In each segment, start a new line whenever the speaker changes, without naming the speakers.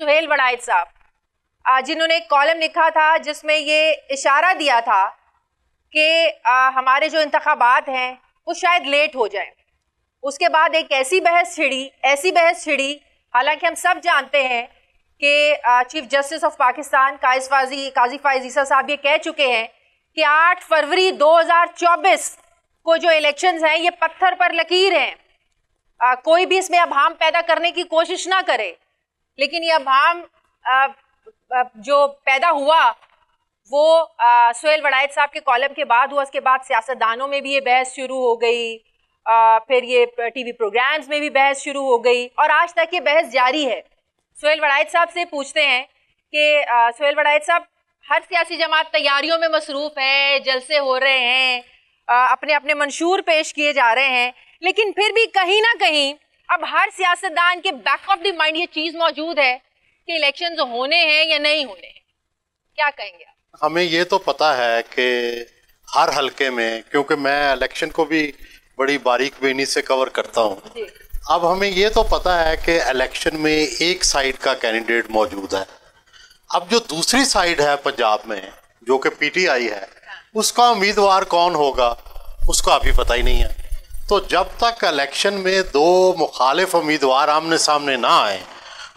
सुहेल वड़ाइच साहब जिन्होंने एक कॉलम लिखा था जिसमें ये इशारा दिया था कि हमारे जो इंतखाबात हैं वो शायद लेट हो जाएं। उसके बाद एक ऐसी बहस छिड़ी, हालांकि हम सब जानते हैं कि चीफ जस्टिस ऑफ पाकिस्तान काजी फाइज ईसा साहब ये कह चुके हैं कि 8 फरवरी 2024 को जो इलेक्शंस हैं ये पत्थर पर लकीर हैं। कोई भी इसमें अभाम पैदा करने की कोशिश ना करे, लेकिन ये अभाम जो पैदा हुआ वो सुहेल वड़ाइच साहब के कॉलम के बाद हुआ। उसके बाद सियासतदानों में भी ये बहस शुरू हो गई, फिर ये टीवी प्रोग्राम्स में भी बहस शुरू हो गई और आज तक ये बहस जारी है। सुहेल वड़ाइच साहब से पूछते हैं कि सुहेल वड़ाइच साहब, हर सियासी जमात तैयारियों में मसरूफ है, जलसे हो रहे हैं, अपने अपने मंशूर पेश किए जा रहे हैं, लेकिन फिर भी कहीं ना कहीं अब हर सियासतदान के बैक ऑफ द माइंड ये चीज़ मौजूद है कि इलेक्शंस होने हैं या नहीं होने हैं। क्या कहेंगे आप?
हमें ये तो पता है कि हर हलके में, क्योंकि मैं इलेक्शन को भी बड़ी बारीक बीनी से कवर करता हूँ, अब हमें ये तो पता है कि इलेक्शन में एक साइड का कैंडिडेट मौजूद है। अब जो दूसरी साइड है पंजाब में, जो कि पीटीआई है, उसका उम्मीदवार कौन होगा उसका अभी पता ही नहीं है। तो जब तक इलेक्शन में दो मुखालिफ उम्मीदवार आमने सामने ना आए,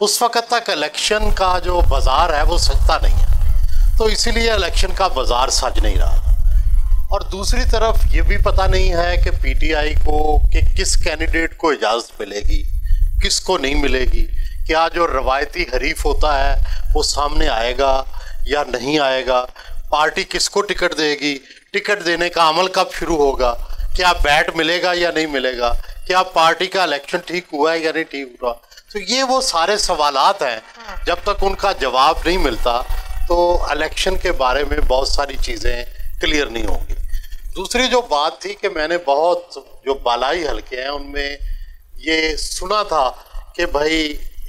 उस वक़्त तक इलेक्शन का जो बाज़ार है वो सजता नहीं है। तो इसीलिए इलेक्शन का बाज़ार सज नहीं रहा। और दूसरी तरफ ये भी पता नहीं है कि पीटीआई को कि किस कैंडिडेट को इजाज़त मिलेगी, किसको नहीं मिलेगी। क्या जो रवायती हरीफ होता है वो सामने आएगा या नहीं आएगा, पार्टी किसको टिकट देगी, टिकट देने का अमल कब शुरू होगा, क्या बैट मिलेगा या नहीं मिलेगा, क्या पार्टी का इलेक्शन ठीक हुआ है या नहीं ठीक हुआ। तो ये वो सारे सवालात हैं, जब तक उनका जवाब नहीं मिलता तो इलेक्शन के बारे में बहुत सारी चीज़ें क्लियर नहीं होंगी। दूसरी जो बात थी कि मैंने बहुत जो बालाई हलके हैं उनमें ये सुना था कि भाई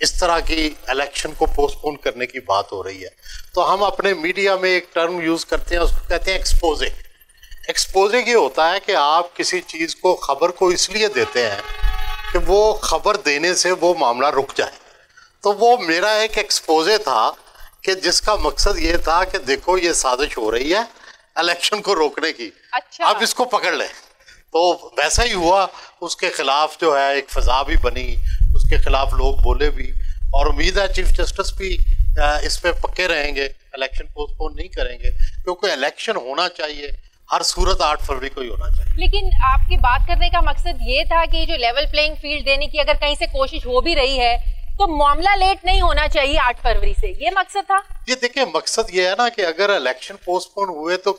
इस तरह की इलेक्शन को पोस्टपोन करने की बात हो रही है, तो हम अपने मीडिया में एक टर्म यूज़ करते हैं, उसको कहते हैं एक्सपोजिंग। एक्सपोजिंग ये होता है कि आप किसी चीज़ को, खबर को इसलिए देते हैं कि वो खबर देने से वो मामला रुक जाए। तो वो मेरा एक एक्सपोजे था कि जिसका मकसद ये था कि देखो ये साजिश हो रही है इलेक्शन को रोकने की, अच्छा। अब इसको पकड़ ले। तो वैसा ही हुआ, उसके खिलाफ जो है एक फजा भी बनी, उसके खिलाफ लोग बोले भी, और उम्मीद है चीफ जस्टिस भी इस पे पक्के रहेंगे, इलेक्शन पोस्टपोन नहीं करेंगे, क्योंकि इलेक्शन होना चाहिए हर सूरत 8 फरवरी को ही होना चाहिए। लेकिन
आपकी बात करने का मकसद ये था कि जो लेवल प्लेइंग फील्ड देने की अगर कहीं से कोशिश हो भी रही है तो मामला लेट नहीं होना चाहिए 8 फरवरी से, ये मकसद था।
ये देखिए, मकसद ये है ना कि अगर इलेक्शन पोस्टपोन हुए तो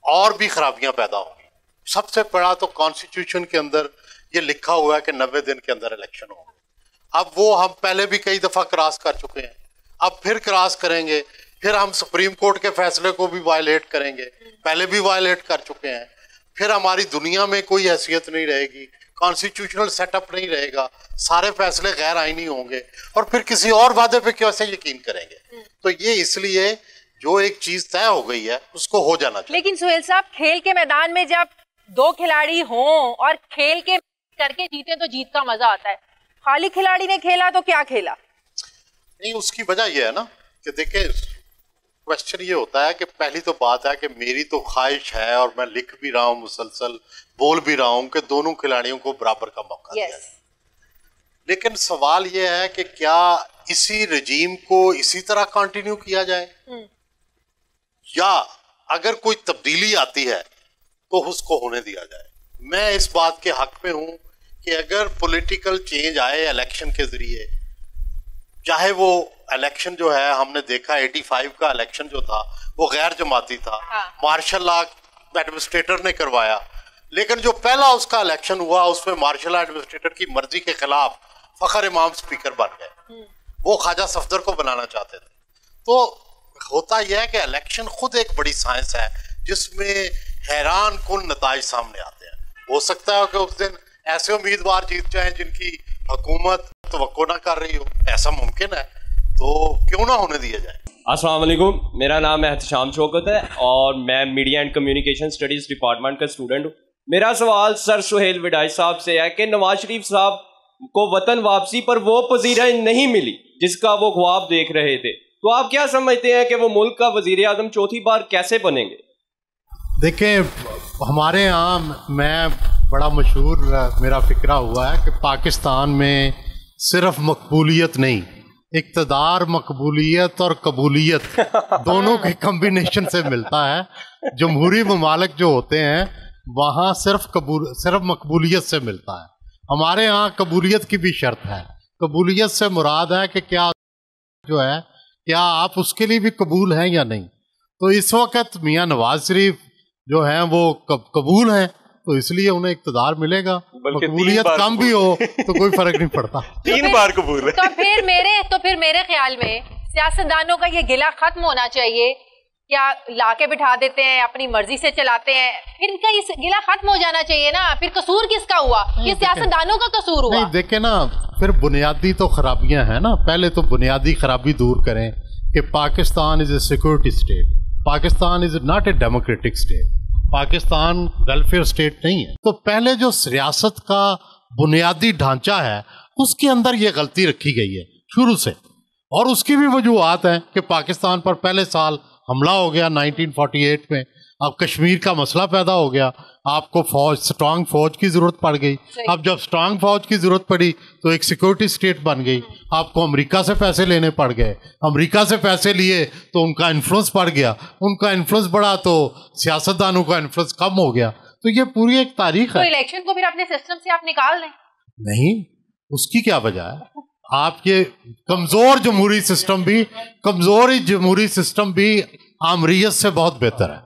और भी खराबियां पैदा होंगी। सबसे बड़ा तो कॉन्स्टिट्यूशन के अंदर ये लिखा हुआ है कि 90 दिन के अंदर इलेक्शन होंगे। अब वो हम पहले भी कई दफा क्रॉस कर चुके हैं, अब फिर क्रॉस करेंगे, फिर हम सुप्रीम कोर्ट के फैसले को भी वायलेट करेंगे, पहले भी वायलेट कर चुके हैं। फिर हमारी दुनिया में कोई हैसियत नहीं रहेगी, कॉन्स्टिट्यूशनल सेटअप नहीं रहेगा, सारे फैसले गैर आईनी होंगे, और फिर किसी और वादे पे कैसे यकीन करेंगे। तो ये इसलिए जो एक चीज तय हो गई है उसको हो जाना चाहिए।
लेकिन सुहेल साहब, खेल के मैदान में जब दो खिलाड़ी हों और खेल के करके जीते तो जीत का मजा आता है। खाली खिलाड़ी ने खेला तो क्या खेला?
नहीं, उसकी वजह यह है ना कि देखिए, क्वेश्चन ये होता है कि पहली तो बात है कि मेरी तो ख्वाहिश है और मैं लिख भी रहा हूँ, मुसलसल बोल भी रहा हूँ कि दोनों खिलाड़ियों को बराबर का मौका दिया जाए। लेकिन सवाल ये है कि क्या इसी रजीम को इसी तरह कंटिन्यू किया जाए, या अगर कोई तब्दीली आती है तो उसको होने दिया जाए। मैं इस बात के हक में हूं कि अगर पॉलिटिकल चेंज आए इलेक्शन के जरिए, चाहे वो इलेक्शन जो है, हमने देखा 85 का इलेक्शन जो था वो गैर जमाती था, मार्शल लॉ एडमिनिस्ट्रेटर ने करवाया, लेकिन जो पहला उसका इलेक्शन हुआ उसमें मार्शल लॉ एडमिनिस्ट्रेटर की मर्जी के खिलाफ फखर इमाम स्पीकर बन गए। वो ख्वाजा सफदर को बनाना चाहते थे। तो होता यह है कि इलेक्शन खुद एक बड़ी साइंस है जिसमें हैरान कुन नताइज सामने आते हैं। हो सकता है कि उस दिन ऐसे उम्मीदवार जीत जाएं जिनकी हुकूमत तवक्को ना कर रही हो, ऐसा मुमकिन है, तो क्यों ना होने दिया जाए।
अस्सलाम वालेकुम, मेरा नाम एहतशाम शौकत है और मैं media and communication studies department का स्टूडेंट हूँ। मेरा सवाल सर सुहेल वड़ाइच साहब से है कि नवाज शरीफ साहब को वतन वापसी पर वो पजीराई नहीं मिली जिसका वो ख्वाब देख रहे थे, तो आप क्या समझते हैं कि वो मुल्क का वजीर आज़म चौथी बार कैसे बनेंगे?
देखें, हमारे यहाँ मैं बड़ा मशहूर मेरा फिक्रा हुआ है कि पाकिस्तान में सिर्फ मकबूलियत नहीं, इक़्तिदार, मकबूलियत और कबूलियत दोनों के कम्बिनेशन से मिलता है। जमहूरी ममालिक जो होते हैं वहाँ सिर्फ मकबूलियत से मिलता है। हमारे यहाँ कबूलियत की भी शर्त है। कबूलियत से मुराद है कि क्या जो है, क्या आप उसके लिए भी कबूल हैं या नहीं। तो इस वक्त मियाँ नवाज शरीफ जो हैं वो कबूल हैं, तो इसलिए उन्हें इक़्तिदार मिलेगा। कबूलियत कम भी हो तो कोई फर्क नहीं पड़ता।
3 बार कबूल है।
तो फिर मेरे ख्याल में सियासतदानों का ये गिला खत्म होना चाहिए। क्या लाके बिठा देते हैं, अपनी मर्जी से चलाते हैं, फिर इनका ये गिला खत्म हो जाना चाहिए ना। फिर कसूर किसका हुआ? ये सियासतदानों का कसूर हुआ।
नहीं, देखे ना, फिर बुनियादी तो खराबियां हैं ना। पहले तो बुनियादी खराबी दूर करें कि Pakistan is a security state, Pakistan is not a democratic state, Pakistan welfare state नहीं है। तो पहले जो सियासत का बुनियादी ढांचा है उसके अंदर ये गलती रखी गई है शुरू से, और उसकी भी वजूहत है कि पाकिस्तान पर पहले साल हमला हो गया 1948 में। अब कश्मीर का मसला पैदा हो गया, आपको स्ट्रांग फौज की ज़रूरत पड़ गई। अब जब स्ट्रांग फौज की ज़रूरत पड़ी तो एक सिक्योरिटी स्टेट बन गई। आपको अमेरिका से पैसे लेने पड़ गए, अमेरिका से पैसे लिए तो उनका इन्फ्लुएंस बढ़ गया, उनका इन्फ्लुएंस बढ़ा तो सियासतदानों का इन्फ्लुएंस कम हो गया। तो ये पूरी एक तारीख है।
तो इलेक्शन को फिर अपने सिस्टम से आप निकाल दें?
नहीं, उसकी क्या वजह है? आप ये कमज़ोर जमहूरी सिस्टम भी आमरीयत से बहुत बेहतर है।